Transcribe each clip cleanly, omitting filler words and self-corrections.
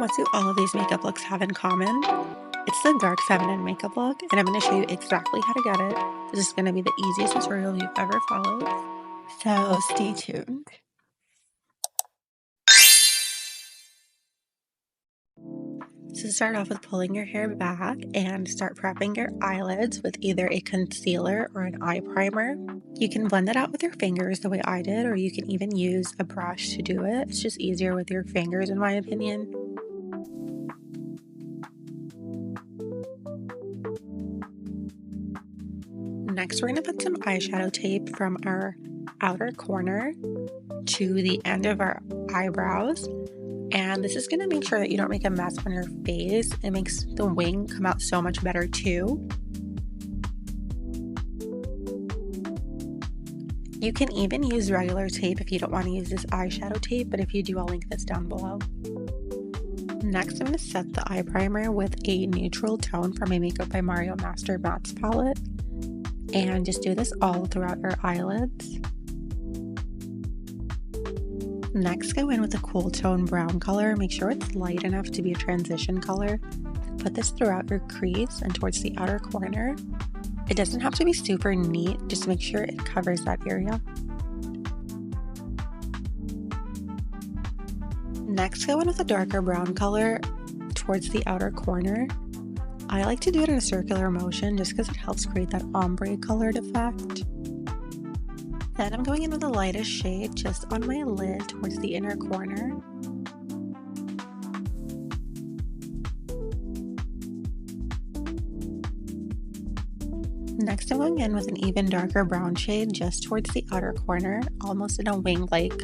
What do all of these makeup looks have in common? It's the dark feminine makeup look, and I'm going to show you exactly how to get it. This is going to be the easiest tutorial you've ever followed, so stay tuned. So start off with pulling your hair back and start prepping your eyelids with either a concealer or an eye primer. You can blend it out with your fingers the way I did, or you can even use a brush to do it. It's just easier with your fingers in my opinion. Next, we're going to put some eyeshadow tape from our outer corner to the end of our eyebrows. And this is going to make sure that you don't make a mess on your face. It makes the wing come out so much better too. You can even use regular tape if you don't want to use this eyeshadow tape, but if you do, I'll link this down below. Next, I'm going to set the eye primer with a neutral tone from my Makeup by Mario Master Mattes palette. And just do this all throughout your eyelids. Next, go in with a cool tone brown color. Make sure it's light enough to be a transition color. Put this throughout your crease and towards the outer corner. It doesn't have to be super neat, just make sure it covers that area. Next, go in with a darker brown color towards the outer corner. I like to do it in a circular motion just because it helps create that ombre colored effect. Then I'm going in with the lightest shade just on my lid towards the inner corner. Next I'm going in with an even darker brown shade just towards the outer corner, almost in a wing-like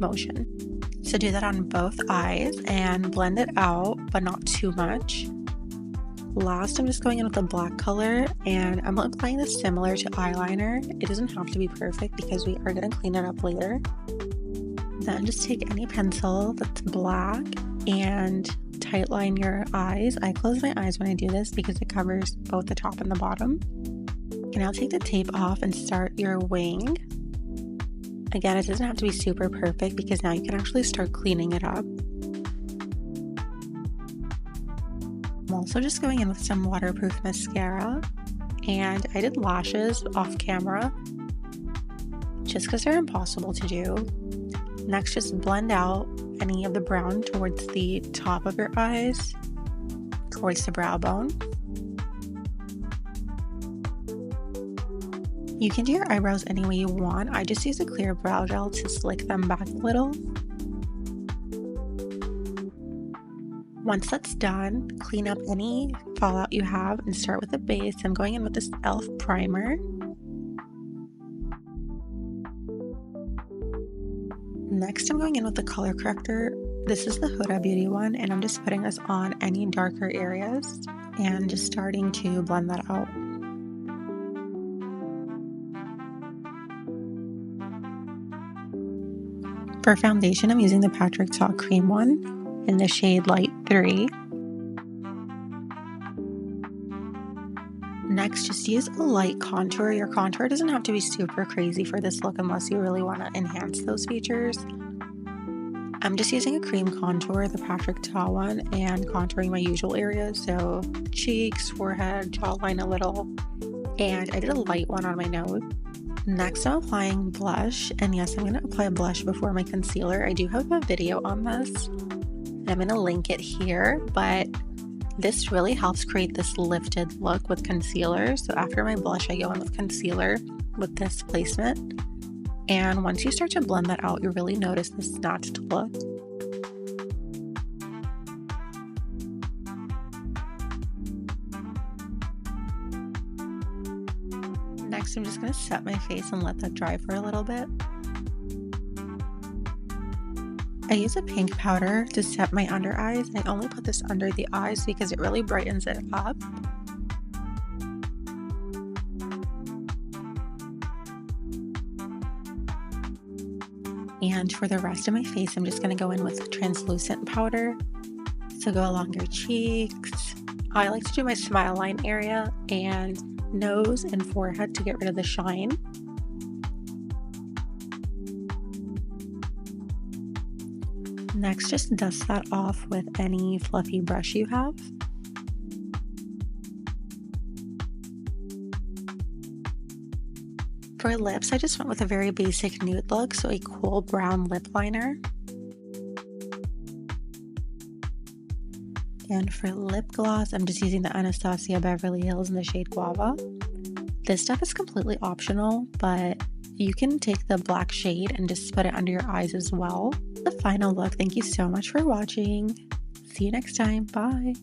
motion. So do that on both eyes and blend it out, but not too much. Last, I'm just going in with a black color and I'm applying this similar to eyeliner. It doesn't have to be perfect because we are going to clean it up later. Then just take any pencil that's black and tightline your eyes. I close my eyes when I do this because it covers both the top and the bottom. And now take the tape off and start your wing. Again, it doesn't have to be super perfect because now you can actually start cleaning it up. I'm also just going in with some waterproof mascara, and I did lashes off camera just because they're impossible to do. Next, just blend out any of the brown towards the top of your eyes, towards the brow bone. You can do your eyebrows any way you want. I just use a clear brow gel to slick them back a little. Once that's done, clean up any fallout you have and start with the base. I'm going in with this e.l.f. primer. Next, I'm going in with the color corrector. This is the Huda Beauty one, and I'm just putting this on any darker areas and just starting to blend that out. For foundation, I'm using the Patrick Ta Cream one in the shade Light 3. Next, just use a light contour. Your contour doesn't have to be super crazy for this look unless you really want to enhance those features. I'm just using a cream contour, the Patrick Ta one, and contouring my usual areas, so cheeks, forehead, jawline a little, and I did a light one on my nose. Next, I'm applying blush, and yes, I'm going to apply a blush before my concealer. I do have a video on this. I'm going to link it here, but this really helps create this lifted look with concealer. So after my blush, I go in with concealer with this placement. And once you start to blend that out, you really notice the snatched look. Next, I'm just going to set my face and let that dry for a little bit. I use a pink powder to set my under eyes, and I only put this under the eyes because it really brightens it up. And for the rest of my face, I'm just going to go in with translucent powder. So go along your cheeks. I like to do my smile line area and nose and forehead to get rid of the shine. Next, just dust that off with any fluffy brush you have. For lips, I just went with a very basic nude look, so a cool brown lip liner. And for lip gloss, I'm just using the Anastasia Beverly Hills in the shade Guava. This stuff is completely optional, but you can take the black shade and just put it under your eyes as well. The final look. Thank you so much for watching. See you next time. Bye.